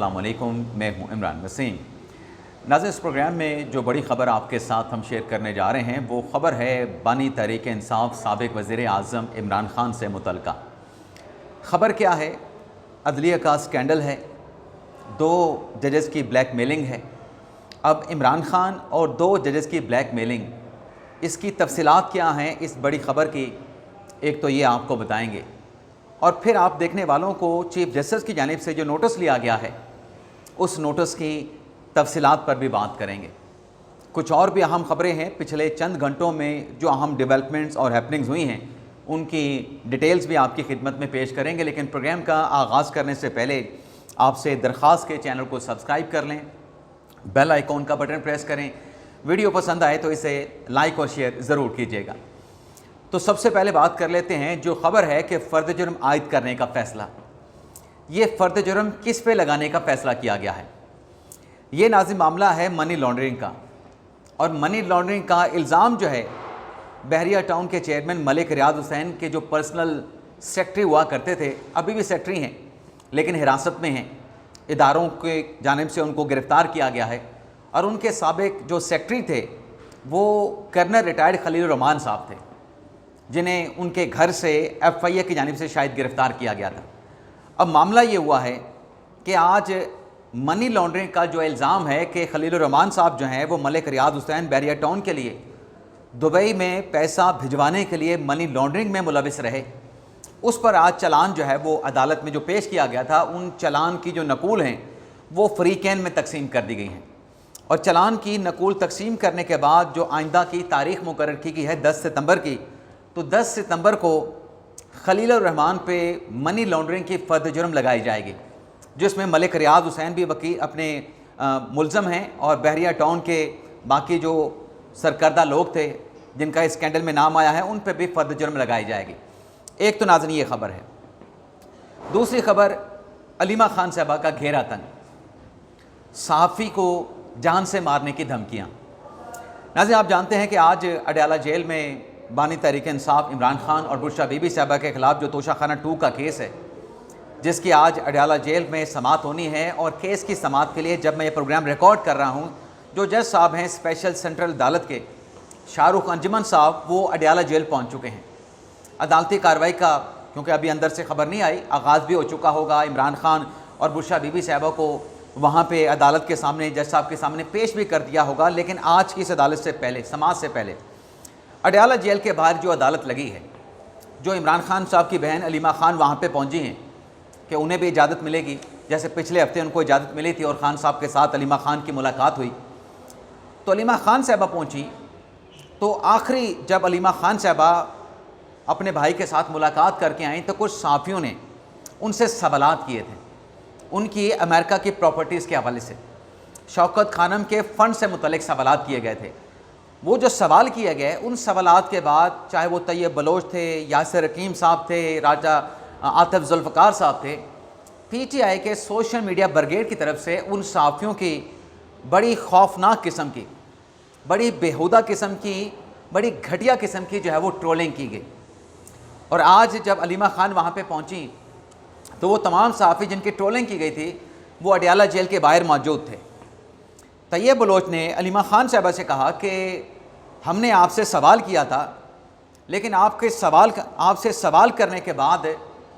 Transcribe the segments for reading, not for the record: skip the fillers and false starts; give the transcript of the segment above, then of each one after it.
अस्सलामुअलैकुम, मैं हूं इमरान वसीम। नाज़रीन, इस प्रोग्राम में जो बड़ी ख़बर आपके साथ हम शेयर करने जा रहे हैं वो ख़बर है बानी तहरीक इंसाफ साबिक़ वज़ीर आज़म इमरान ख़ान से मुतल्लिक़ा। ख़बर क्या है? अदलिया का स्कैंडल है, 2 जजेस की ब्लैक मेलिंग है। अब इमरान ख़ान और 2 जजेस की ब्लैक मेलिंग, इसकी तफसीलात क्या हैं इस बड़ी ख़बर की, एक तो ये आपको बताएंगे और फिर आप देखने वालों को चीफ़ जस्टिस की जानिब से जो नोटिस लिया गया है उस नोटिस की तफसीलात पर भी बात करेंगे। कुछ और भी अहम ख़बरें हैं, पिछले चंद घंटों में जो अहम डेवलपमेंट्स और हैपनिंग्स हुई हैं उनकी डिटेल्स भी आपकी खिदमत में पेश करेंगे। लेकिन प्रोग्राम का आगाज़ करने से पहले आपसे दरख्वास्त के चैनल को सब्सक्राइब कर लें, बेल आइकॉन का बटन प्रेस करें, वीडियो पसंद आए तो इसे लाइक और शेयर ज़रूर कीजिएगा। तो सबसे पहले बात कर लेते हैं जो ख़बर है कि फ़र्द जुर्म आयद करने का फ़ैसला। ये फ़र्द जुर्म किस पे लगाने का फ़ैसला किया गया है? ये नाज़िम मामला है मनी लॉन्ड्रिंग का, और मनी लॉन्ड्रिंग का इल्ज़ाम जो है बहरिया टाउन के चेयरमैन मलिक रियाद हुसैन के जो पर्सनल सेक्रेटरी हुआ करते थे, अभी भी सेक्रेटरी हैं लेकिन हिरासत में हैं, इदारों के जानिब से उनको गिरफ़्तार किया गया है। और उनके साबिक़ जो सेक्रेटरी थे वो कर्नल रिटायर्ड खलील रहमान साहब थे, जिन्हें उनके घर से FIA की जानिब से शायद गिरफ़्तार किया गया था। अब मामला ये हुआ है कि आज मनी लॉन्ड्रिंग का जो इल्ज़ाम है कि खलील रहमान साहब जो हैं वो मलिक रियाद हुसैन बहरिया टाउन के लिए दुबई में पैसा भिजवाने के लिए मनी लॉन्ड्रिंग में मुलविस रहे, उस पर आज चालान जो है वो अदालत में जो पेश किया गया था, उन चालान की जो नकूल हैं वो फ़रीक़ैन में तकसीम कर दी गई हैं। और चालान की नकूल तकसीम करने के बाद जो आइंदा की तारीख़ मुकर्रर की गई है 10 सितंबर की, तो 10 सितंबर को खलील रहमान पे मनी लॉन्ड्रिंग की फ़र्द जुर्म लगाई जाएगी, जिसमें मलिक रियाद हुसैन भी वकील अपने मुल्ज़म हैं और बहरिया टाउन के बाकी जो सरकर्दा लोग थे जिनका इस स्कैंडल में नाम आया है उन पर भी फ़र्द जुर्म लगाई जाएगी। एक तो नाज़रीन ये ख़बर है। दूसरी ख़बर, अलीमा ख़ान साहबा का घेरा तंग, सहाफ़ी को जान से मारने की धमकियाँ। नाज़रीन, आप जानते हैं कि आज अडयाला जेल में बानी तहरीक इंसाफ इमरान ख़ान और बुशरा बीबी साहबा के ख़िलाफ़ जो तोशाखाना 2 का केस है, जिसकी आज अडयाला जेल में समाअत होनी है, और केस की समाअत के लिए जब मैं ये प्रोग्राम रिकॉर्ड कर रहा हूँ, जो जज साहब हैं स्पेशल सेंट्रल अदालत के शाहरुख अंजुमन साहब, वो अडयाला जेल पहुँच चुके हैं। अदालती कार्रवाई का क्योंकि अभी अंदर से ख़बर नहीं आई, आगाज़ भी हो चुका होगा। इमरान ख़ान और बुशरा बीबी साहबा को वहाँ पे अदालत के सामने, जज साहब के सामने पेश भी कर दिया होगा। लेकिन आज की इस अदालत से पहले, समाअत से पहले, अडयाला जेल के बाहर जो अदालत लगी है, जो इमरान ख़ान साहब की बहन अलीमा ख़ान वहाँ पे पहुँची हैं कि उन्हें भी इजाज़त मिलेगी, जैसे पिछले हफ्ते उनको इजाज़त मिली थी और ख़ान साहब के साथ अलीमा ख़ान की मुलाकात हुई। तो अलीमा ख़ान साहबा पहुँची, तो आखिरी जब अलीमा ख़ान साहबा अपने भाई के साथ मुलाकात करके आई तो कुछ सहाफ़ियों ने उनसे सवालात किए थे, उनकी अमेरिका की प्रॉपर्टीज़ के हवाले से, शौकत खानम के फ़ंड से मुतल्लिक़ सवालात किए गए थे। वो जो सवाल किए गए, उन सवालात के बाद चाहे वो तैयब बलोच थे, यासिर हकीम साहब थे, राजा आतिफ जुल्फ़िकार साहब थे, PTI के सोशल मीडिया ब्रिगेड की तरफ से उन सहाफ़ियों की बड़ी खौफनाक किस्म की, बड़ी बेहुदा किस्म की, बड़ी घटिया किस्म की जो है वो ट्रोलिंग की गई। और आज जब अलीमा ख़ान वहाँ पे पहुँची तो वो तमाम सहाफ़ी जिनकी ट्रोलिंग की गई थी वो अडयाला जेल के बाहर मौजूद थे। तैयब बलोच ने अलीमा ख़ान साहबा से कहा कि हमने आपसे सवाल किया था, लेकिन आपसे सवाल करने के बाद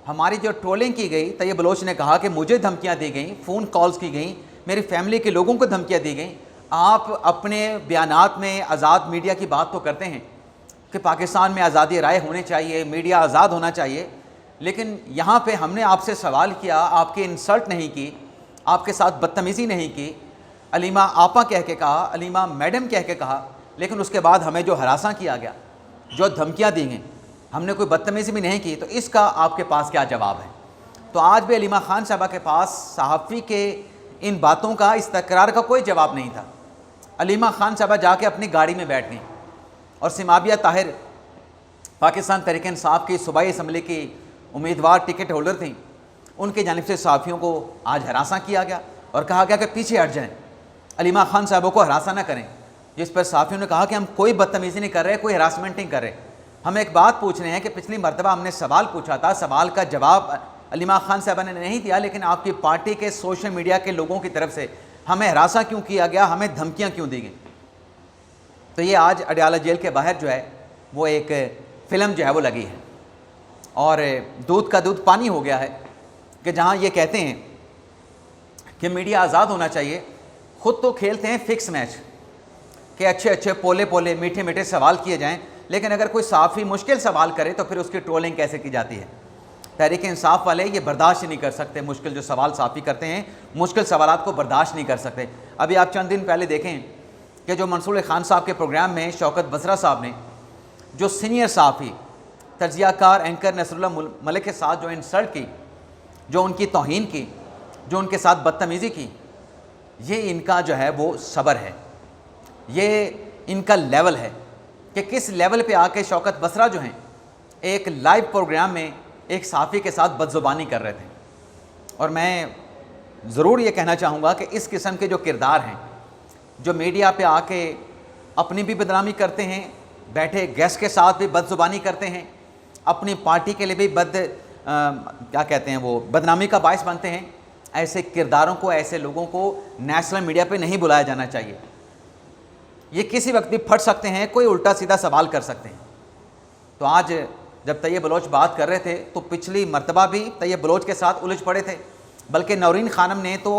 हमारी जो ट्रोलिंग की गई, तैयब बलोच ने कहा कि मुझे धमकियाँ दी गई, फ़ोन कॉल्स की गई, मेरी फैमिली के लोगों को धमकियाँ दी गई। आप अपने बयानात में आज़ाद मीडिया की बात तो करते हैं कि पाकिस्तान में आज़ादी राय होनी चाहिए, मीडिया आज़ाद होना चाहिए, लेकिन यहाँ पे हमने आपसे सवाल किया, आपकी इंसल्ट नहीं की, आपके साथ बदतमीज़ी नहीं की, अलीमा आपा कह के कहा, अलीमा मैडम कह के कहा, लेकिन उसके बाद हमें जो हरासा किया गया, जो धमकियाँ दी गई, हमने कोई बदतमीज़ी भी नहीं की, तो इसका आपके पास क्या जवाब है? तो आज भी अलीमा ख़ान साहबा के पास सहाफ़ी के इन बातों का, इस तकरार का कोई जवाब नहीं था। अलीमा ख़ान साहबा जाके अपनी गाड़ी में बैठ गई और सिमाबिया ताहिर पाकिस्तान तहरीक इंसाफ की सूबाई असम्बली की उम्मीदवार टिकट होल्डर थी, उनकी जानिब से सहाफ़ियों को आज हरासा किया गया और कहा गया कि पीछे हट जाएँ, अलीमा ख़ान साहबों को हरासा ना करें। जिस पर सहाफ़ियों ने कहा कि हम कोई बदतमीज़ी नहीं कर रहे, कोई हरासमेंट नहीं कर रहे, हम एक बात पूछ रहे हैं कि पिछली मरतबा हमने सवाल पूछा था, सवाल का जवाब अलीमा खान साहबा ने नहीं दिया, लेकिन आपकी पार्टी के सोशल मीडिया के लोगों की तरफ से हमें हरासा क्यों किया गया, हमें धमकियां क्यों दी गई। तो ये आज अडयाला जेल के बाहर जो है वो एक फ़िल्म जो है वो लगी है और दूध का दूध पानी हो गया है कि जहाँ ये कहते हैं कि मीडिया आज़ाद होना चाहिए, ख़ुद तो खेलते हैं फ़िक्स मैच कि अच्छे अच्छे पोले पोले मीठे मीठे सवाल किए जाएं, लेकिन अगर कोई साफ़ी मुश्किल सवाल करे तो फिर उसकी ट्रोलिंग कैसे की जाती है। तहरीक इंसाफ वाले ये बर्दाश्त नहीं कर सकते, मुश्किल जो सवाल साफ़ी करते हैं मुश्किल सवालात को बर्दाश्त नहीं कर सकते। अभी आप चंद दिन पहले देखें कि जो मंसूर खान साहब के प्रोग्राम में शौकत बसरा साहब ने जो सीनियर साफ़ी तजियाकार एंकर नसरुल्लाह मलिक के साथ जो इंसल्ट की, जो उनकी तौहीन की, जो उनके साथ बदतमीज़ी की, ये इनका जो है वो सब्र है, ये इनका लेवल है कि किस लेवल पे आके शौकत बसरा जो हैं एक लाइव प्रोग्राम में एक साफ़ी के साथ बदज़ुबानी कर रहे थे। और मैं ज़रूर ये कहना चाहूँगा कि इस किस्म के जो किरदार हैं जो मीडिया पे आके अपनी भी बदनामी करते हैं, बैठे गेस्ट के साथ भी बदज़ुबानी करते हैं, अपनी पार्टी के लिए भी क्या कहते हैं वो बदनामी का बायस बनते हैं, ऐसे किरदारों को, ऐसे लोगों को नेशनल मीडिया पे नहीं बुलाया जाना चाहिए। ये किसी वक्त भी फट सकते हैं, कोई उल्टा सीधा सवाल कर सकते हैं। तो आज जब तैयब बलोच बात कर रहे थे तो पिछली मर्तबा भी तैयब बलोच के साथ उलझ पड़े थे, बल्कि नौरीन खानम ने तो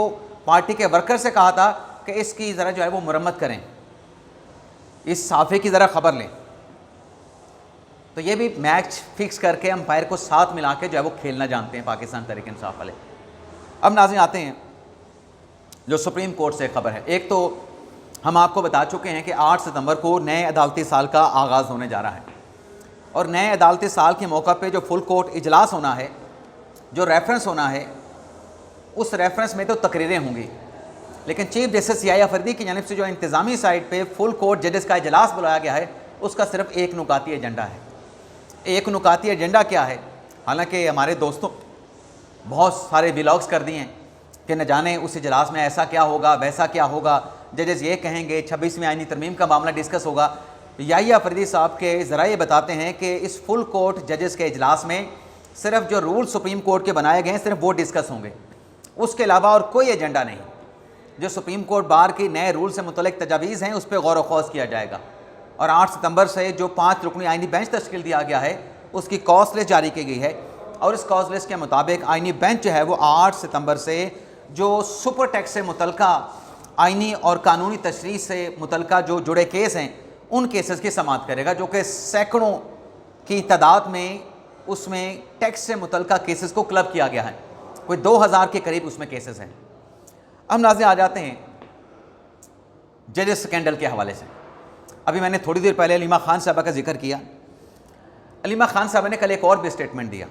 पार्टी के वर्कर से कहा था कि इसकी ज़रा जो है वो मुरम्मत करें, इस साफ़े की ज़रा ख़बर लें। तो ये भी मैच फिक्स करके अंपायर को साथ मिला के जो है वो खेलना जानते हैं पाकिस्तान तहरीक इंसाफ वाले। अब नाज़रीन आते हैं जो सुप्रीम कोर्ट से ख़बर है। एक तो हम आपको बता चुके हैं कि 8 सितंबर को नए अदालती साल का आगाज़ होने जा रहा है और नए अदालती साल के मौका पे जो फुल कोर्ट इजलास होना है, जो रेफरेंस होना है, उस रेफरेंस में तो तकरीरें होंगी, लेकिन चीफ जस्टिस याहिया फरीदी की जानिब से जो इंतज़ामी साइड पे फुल कोर्ट जजेस का इजलास बुलाया गया है उसका सिर्फ एक नुकाती एजेंडा है। एक नुकाती एजेंडा क्या है? हालांकि हमारे दोस्तों बहुत सारे व्लॉग्स कर दिए हैं कि न जाने उस इजलास में ऐसा क्या होगा, वैसा क्या होगा, जजेस ये कहेंगे, 26वीं आईनी तरमीम का मामला डिस्कस होगा। याहिया फरीदी साहब के ज़रा ये बताते हैं कि इस फुल कोर्ट जजेस के इजलास में सिर्फ जो रूल सुप्रीम कोर्ट के बनाए गए हैं सिर्फ वो डिस्कस होंगे, उसके अलावा और कोई एजेंडा नहीं। जो सुप्रीम कोर्ट बार की नए रूल से मुतल्लिक तजावीज़ हैं उस पर गौर व खौज किया जाएगा और 8 सितंबर से जो 5 रुकनी आइनी बेंच तश्कील दिया गया है उसकी कॉज लिस्ट जारी की गई है और इस कॉज लिस्ट के मुताबिक आइनी बेंच जो है वो 8 सितंबर से जो सुपर टैक्स से मुतल्लिका आइनी और कानूनी तशरीह से मुतल्लिका जो जुड़े केस हैं उन केसेस की समाअत करेगा, जो कि सैकड़ों की तादाद में उसमें टैक्स से मुतल्लिका केसेस को क्लब किया गया है, कोई 2000 के करीब उसमें केसेस हैं। अब नाज़रीन आ जाते हैं जजेस स्कैंडल के हवाले से। अभी मैंने थोड़ी देर पहले अलीमा खान साहबा का जिक्र किया। अलीमा खान साहबा ने कल एक और भी स्टेटमेंट दिया।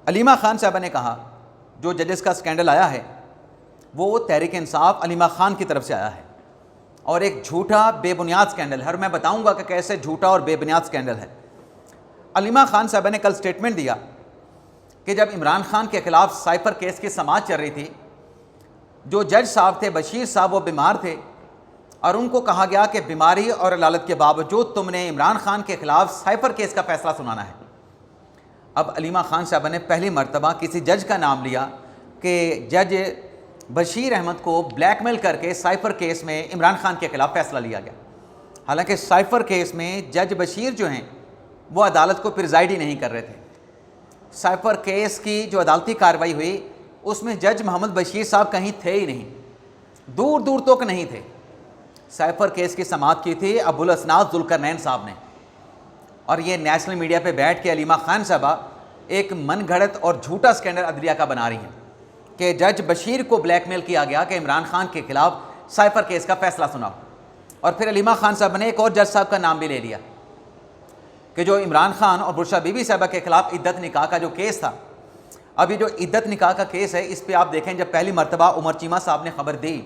अलीमा खान साहबा ने कहा जो जजेस का स्कैंडल आया है वो तहरीक इंसाफ अलीमा खान की तरफ से आया है और एक झूठा बेबुनियाद स्कैंडल है और मैं बताऊंगा कि कैसे झूठा और बेबुनियाद स्कैंडल है। अलीमा खान साहबा ने कल स्टेटमेंट दिया कि जब इमरान खान के खिलाफ साइफर केस की समाअत चल रही थी, जो जज साहब थे बशीर साहब वो बीमार थे और उनको कहा गया कि बीमारी और अलालत के बावजूद तुमने इमरान खान के खिलाफ साइफर केस का फैसला सुनाना है। अब अलीमा खान साहबा ने पहली मर्तबा किसी जज का नाम लिया कि जज बशीर अहमद को ब्लैकमेल करके साइफर केस में इमरान खान के खिलाफ फैसला लिया गया। हालांकि साइफर केस में जज बशीर जो हैं वो अदालत को प्रिजाइड ही नहीं कर रहे थे। साइफर केस की जो अदालती कार्रवाई हुई उसमें जज मोहम्मद बशीर साहब कहीं थे ही नहीं, दूर दूर तक नहीं थे। साइफर केस की समाअत की थी अबुल असनाद जुल्करनैन साहब ने और ये नेशनल मीडिया पे बैठ के अलीमा खान साहबा एक मनगढ़ंत और झूठा स्कैंडल अदलिया का बना रही हैं कि जज बशीर को ब्लैकमेल किया गया कि इमरान खान के खिलाफ साइफर केस का फैसला सुनाओ। और फिर अलीमा खान साहब ने एक और जज साहब का नाम भी ले लिया कि जो इमरान खान और बुरशा बीबी साहबा के खिलाफ इद्दत निकाह का जो केस था, अभी जो इद्दत निकाह का केस है इस पर आप देखें जब पहली मर्तबा उमर चीमा साहब ने खबर दी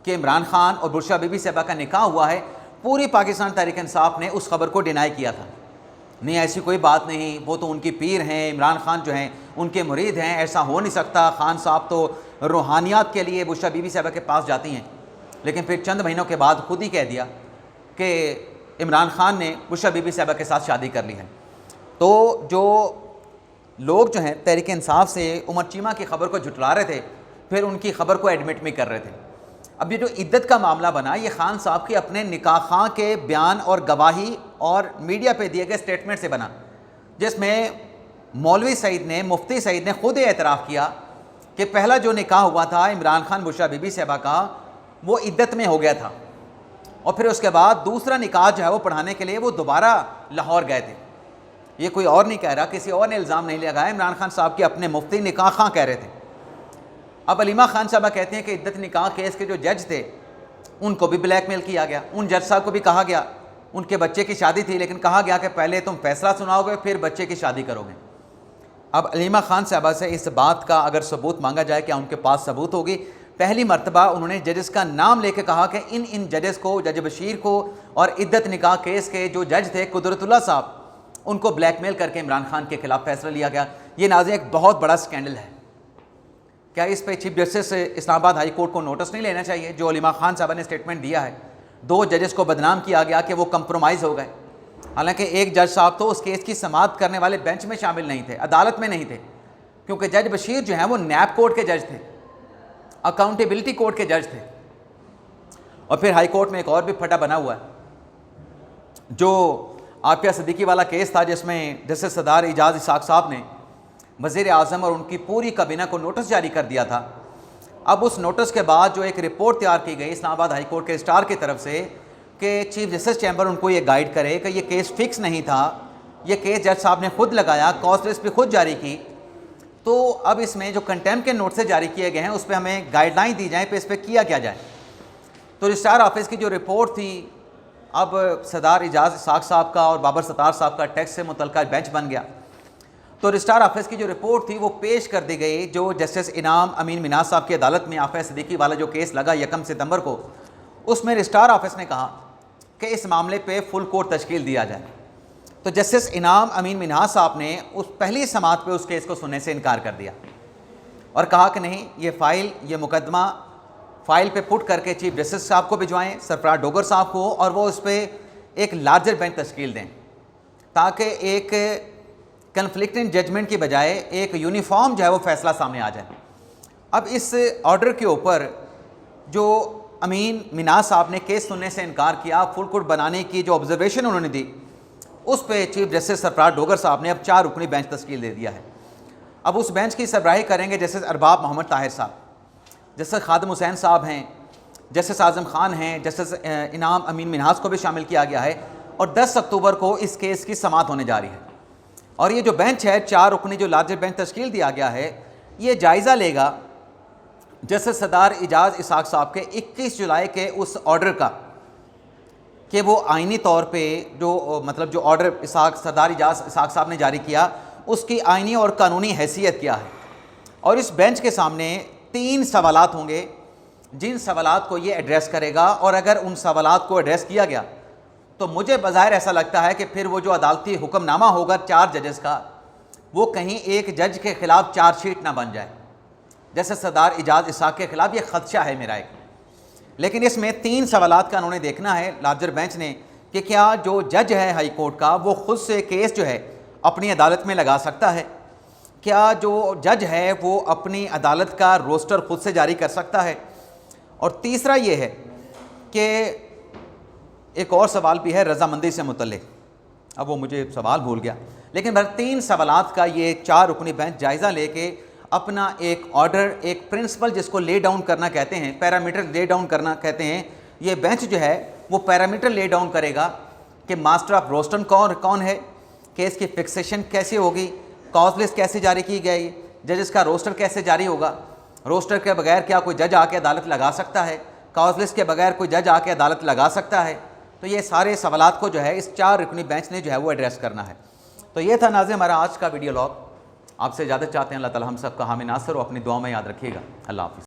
कि इमरान खान और बुरशा बीबी साहबा का निकाह हुआ है, पूरी पाकिस्तान तहरीक इंसाफ ने उस खबर को डिनाई किया था। नहीं, ऐसी कोई बात नहीं, वो तो उनकी पीर हैं, इमरान खान जो हैं उनके मुरीद हैं, ऐसा हो नहीं सकता, खान साहब तो रूहानियात के लिए बुरशा बीबी साहबा के पास जाती हैं। लेकिन फिर चंद महीनों के बाद खुद ही कह दिया कि इमरान खान ने बुरशा बीबी साहबा के साथ शादी कर ली है। तो जो लोग जो हैं तहरीक इंसाफ से उमर चीमा की ख़बर को झुटला रहे थे, फिर उनकी ख़बर को एडमिट भी कर रहे थे। अब ये जो इद्दत का मामला बना, ये खान साहब के अपने निकाह खां के बयान और गवाही और मीडिया पे दिए गए स्टेटमेंट से बना, जिसमें मौलवी सईद ने, मुफ्ती सईद ने खुद एतराफ़ किया कि पहला जो निकाह हुआ था इमरान खान बुशरा बीबी साहबा का, वो इद्दत में हो गया था, और फिर उसके बाद दूसरा निकाह जो है वो पढ़ाने के लिए वो दोबारा लाहौर गए थे। ये कोई और नहीं कह रहा, किसी और ने इल्ज़ाम नहीं लगाया, इमरान खान साहब के अपने मुफ्ती निकाह खां कह रहे थे। अब अलीमा खान साहबा कहते हैं कि इद्दत निकाह केस के जो जज थे उनको भी ब्लैकमेल किया गया। उन जज साहब को भी कहा गया, उनके बच्चे की शादी थी, लेकिन कहा गया कि पहले तुम फैसला सुनाओगे फिर बच्चे की शादी करोगे। अब अलीमा खान साहबा से इस बात का अगर सबूत मांगा जाए, क्या उनके पास सबूत होगी? पहली मरतबा उन्होंने जजेस का नाम लेके कहा कि इन जजेस को, जज बशीर को और इद्दत निकाह केस के जो जज थे कुदरतुल्लाह साहब, उनको ब्लैकमेल करके इमरान खान के खिलाफ फैसला लिया गया। ये नाज़रीन एक बहुत बड़ा स्कैंडल है। क्या इस पे chief justice Islamabad high court को नोटिस नहीं लेना चाहिए? जो अलीमा खान साहबा ने स्टेटमेंट दिया है, 2 जजेस को बदनाम किया गया कि वो कंप्रोमाइज़ हो गए, हालांकि एक जज साहब तो उस केस की समाअत करने वाले बेंच में शामिल नहीं थे, अदालत में नहीं थे, क्योंकि जज बशीर जो हैं वो नैब कोर्ट के जज थे, अकाउंटेबिलिटी कोर्ट के जज थे। और फिर हाई कोर्ट में एक और भी फटा बना हुआ है, जो आफिया सिद्दीकी वाला केस था, जिसमें जस्टिस सरदार एजाज इसाक साहब ने वज़ीर आज़म और उनकी पूरी काबीना को नोटिस जारी कर दिया था। अब उस नोटिस के बाद जो एक रिपोर्ट तैयार की गई इस्लामाबाद हाई कोर्ट के स्टार की तरफ से कि चीफ जस्टिस चैम्बर उनको ये गाइड करे कि ये केस फिक्स नहीं था, ये केस जज साहब ने खुद लगाया, कॉज लिस्ट भी खुद जारी की, तो अब इसमें जो कंटेम्प्ट के नोटिस जारी किए गए हैं उस पर हमें गाइडलाइन दी जाए, पे इस पर किया क्या जाए। तो रजिस्ट्रार ऑफिस की जो रिपोर्ट थी, अब सरदार एजाज इसाक साहब का और बाबर सत्तार साहब का टैक्स से मुतल्लिका बेंच बन गया। तो रजिस्ट्रार ऑफिस की जो रिपोर्ट थी वो पेश कर दी गई, जो जस्टिस इनाम अमीन मिनाज साहब की अदालत में आफिया सिद्दीकी वाला जो केस लगा 1 सितंबर को, उसमें रजिस्ट्रार ऑफिस ने कहा कि इस मामले पे फुल कोर्ट तश्कील दिया जाए। तो जस्टिस इनाम अमीन मिनाज साहब ने उस पहली समाअत पे उस केस को सुनने से इनकार कर दिया और कहा कि नहीं, ये फ़ाइल, ये मुकदमा फ़ाइल पे पुट करके चीफ जस्टिस साहब को भिजवाएं, सरफराज डोगर साहब को, और वो उस पर एक लार्जर बेंच तश्कील दें, ताकि एक कन्फ्लिक्टिंग जजमेंट की बजाय एक यूनिफॉर्म जो है वो फैसला सामने आ जाए। अब इस ऑर्डर के ऊपर जो अमीन मिनाज साहब ने केस सुनने से इनकार किया, फुल कोर्ट बनाने की जो ऑब्जर्वेशन उन्होंने दी, उस पे चीफ जस्टिस सरफराज डोगर साहब ने अब 4 रुकनी बेंच तश्कील दे दिया है। अब उस बेंच की सरबराही करेंगे जस्टिस अरबाब मोहम्मद ताहिर साहब, जस्टिस खादिम हुसैन साहब हैं, जस्टिस आज़म खान हैं, जस्टिस इनाम अमीन मिनाज को भी शामिल किया गया है, और 10 अक्टूबर को इस केस की समाअत होने जा रही है। और ये जो बेंच है, 4 रुकनी जो लार्जर बेंच तश्कील दिया गया है, ये जायज़ा लेगा जस्टिस सरदार एजाज इसाक साहब के 21 जुलाई के उस ऑर्डर का, कि वो आइनी तौर पे जो मतलब जो ऑर्डर सरदार एजाज इसाक साहब ने जारी किया, उसकी आइनी और कानूनी हैसियत क्या है। और इस बेंच के सामने 3 सवालात होंगे, जिन सवालात को ये एड्रेस करेगा, और अगर उन सवालात को एड्रेस किया गया तो मुझे बज़ाहिर ऐसा लगता है कि फिर वो जो अदालती हुक्मनामा होगा 4 जजेस का, वो कहीं एक जज के ख़िलाफ़ चार्जशीट ना बन जाए, जैसे सरदार एजाज इसाक के ख़िलाफ़ ये ख़दशा है मेरा एक। लेकिन इसमें 3 सवालात का उन्होंने देखना है लार्जर बेंच ने, कि क्या जो जज है हाई कोर्ट का, वो ख़ुद से केस जो है अपनी अदालत में लगा सकता है, क्या जो जज है वो अपनी अदालत का रोस्टर ख़ुद से जारी कर सकता है, और तीसरा ये है कि एक और सवाल भी है रजामंदी से मुतल्लिक, अब वो मुझे सवाल भूल गया, लेकिन 3 सवालात का ये 4 रुकनी बेंच जायज़ा लेके अपना एक ऑर्डर, एक प्रिंसिपल जिसको ले डाउन करना कहते हैं, पैरामीटर ले डाउन करना कहते हैं, ये बेंच जो है वो पैरामीटर ले डाउन करेगा कि मास्टर ऑफ रोस्टर कौन है, केस की फिक्सेशन कैसे होगी, कॉज लिस्ट कैसे जारी की गई, जजेस का रोस्टर कैसे जारी होगा, रोस्टर के बगैर क्या कोई जज आके अदालत लगा सकता है, कॉज लिस्ट के बगैर कोई जज आके अदालत लगा सकता है। तो ये सारे सवालात को जो है इस 4 रुकनी बेंच ने जो है वो एड्रेस करना है। तो ये था नाज़रीन हमारा आज का वीडियो लॉग। आपसे इजाज़त चाहते हैं। अल्लाह ताला हम सब का हामी नासर हो, अपनी दुआ में याद रखिएगा। अल्लाह हाफ़िज़।